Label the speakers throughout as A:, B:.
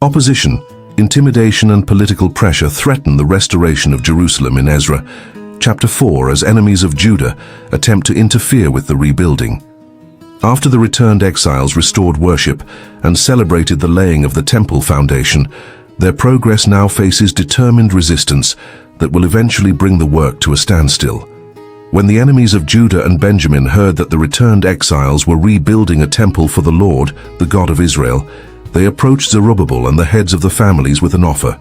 A: Opposition, intimidation and political pressure threaten the restoration of Jerusalem in Ezra, chapter 4, as enemies of Judah attempt to interfere with the rebuilding. After the returned exiles restored worship and celebrated the laying of the temple foundation, their progress now faces determined resistance that will eventually bring the work to a standstill. When the enemies of Judah and Benjamin heard that the returned exiles were rebuilding a temple for the Lord, the God of Israel, they approached Zerubbabel and the heads of the families with an offer.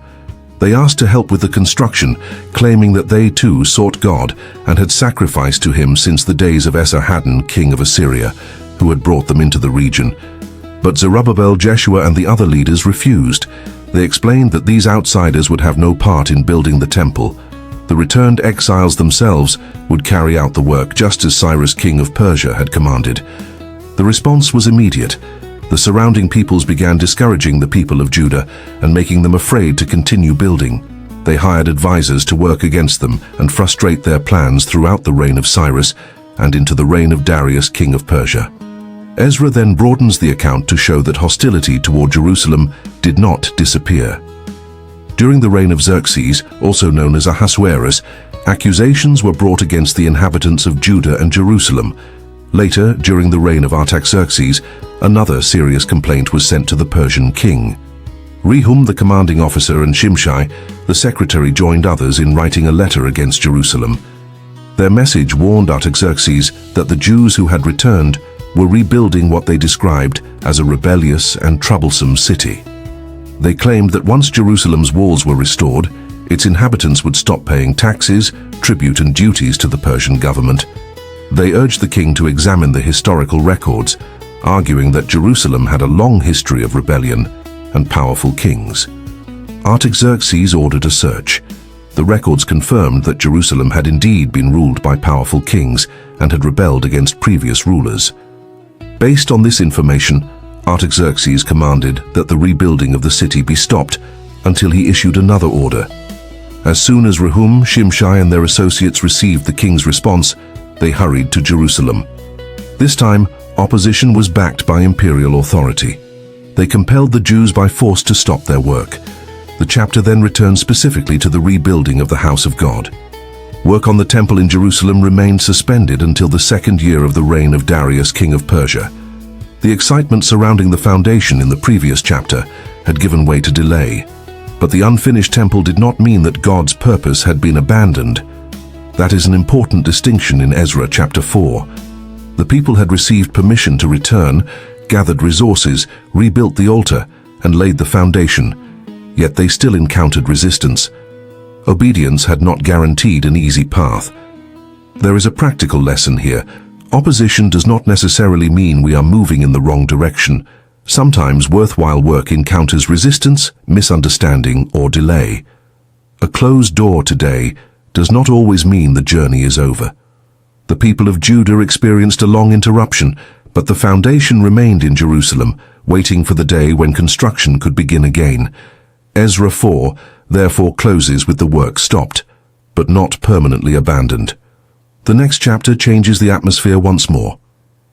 A: They asked to help with the construction, claiming that they too sought God and had sacrificed to him since the days of Esarhaddon, king of Assyria, who had brought them into the region. But Zerubbabel, Jeshua and the other leaders refused. They explained that these outsiders would have no part in building the temple. The returned exiles themselves would carry out the work just as Cyrus, king of Persia, had commanded. The response was immediate. The surrounding peoples began discouraging the people of Judah and making them afraid to continue building. They hired advisors to work against them and frustrate their plans throughout the reign of Cyrus and into the reign of Darius, king of Persia. Ezra then broadens the account to show that hostility toward Jerusalem did not disappear. During the reign of Xerxes, also known as Ahasuerus, accusations were brought against the inhabitants of Judah and Jerusalem. Later, during the reign of Artaxerxes, another serious complaint was sent to the Persian king. Rehum, the commanding officer, and Shimshai, the secretary, joined others in writing a letter against Jerusalem. Their message warned Artaxerxes that the Jews who had returned were rebuilding what they described as a rebellious and troublesome city. They claimed that once Jerusalem's walls were restored, its inhabitants would stop paying taxes, tribute and duties to the Persian government. They urged the king to examine the historical records, arguing that Jerusalem had a long history of rebellion and powerful kings. Artaxerxes ordered a search. The records confirmed that Jerusalem had indeed been ruled by powerful kings and had rebelled against previous rulers. Based on this information, Artaxerxes commanded that the rebuilding of the city be stopped until he issued another order. As soon as Rehum, Shimshai and their associates received the king's response, they hurried to Jerusalem. This time, opposition was backed by imperial authority. They compelled the Jews by force to stop their work. The chapter then returns specifically to the rebuilding of the house of God. Work on the temple in Jerusalem remained suspended until the second year of the reign of Darius, king of Persia. The excitement surrounding the foundation in the previous chapter had given way to delay, but the unfinished temple did not mean that God's purpose had been abandoned. That is an important distinction in Ezra chapter 4. The people had received permission to return, gathered resources, rebuilt the altar, and laid the foundation, yet they still encountered resistance. Obedience had not guaranteed an easy path. There is a practical lesson here. Opposition does not necessarily mean we are moving in the wrong direction. Sometimes worthwhile work encounters resistance, misunderstanding, or delay. A closed door today does not always mean the journey is over. The people of Judah experienced a long interruption, but the foundation remained in Jerusalem, waiting for the day when construction could begin again. Ezra 4 therefore closes with the work stopped, but not permanently abandoned. The next chapter changes the atmosphere once more.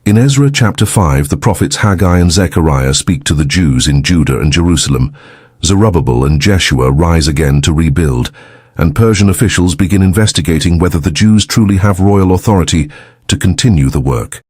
A: In Ezra chapter 5, the prophets Haggai and Zechariah speak to the Jews in Judah and Jerusalem. Zerubbabel and Jeshua rise again to rebuild, and Persian officials begin investigating whether the Jews truly have royal authority to continue the work.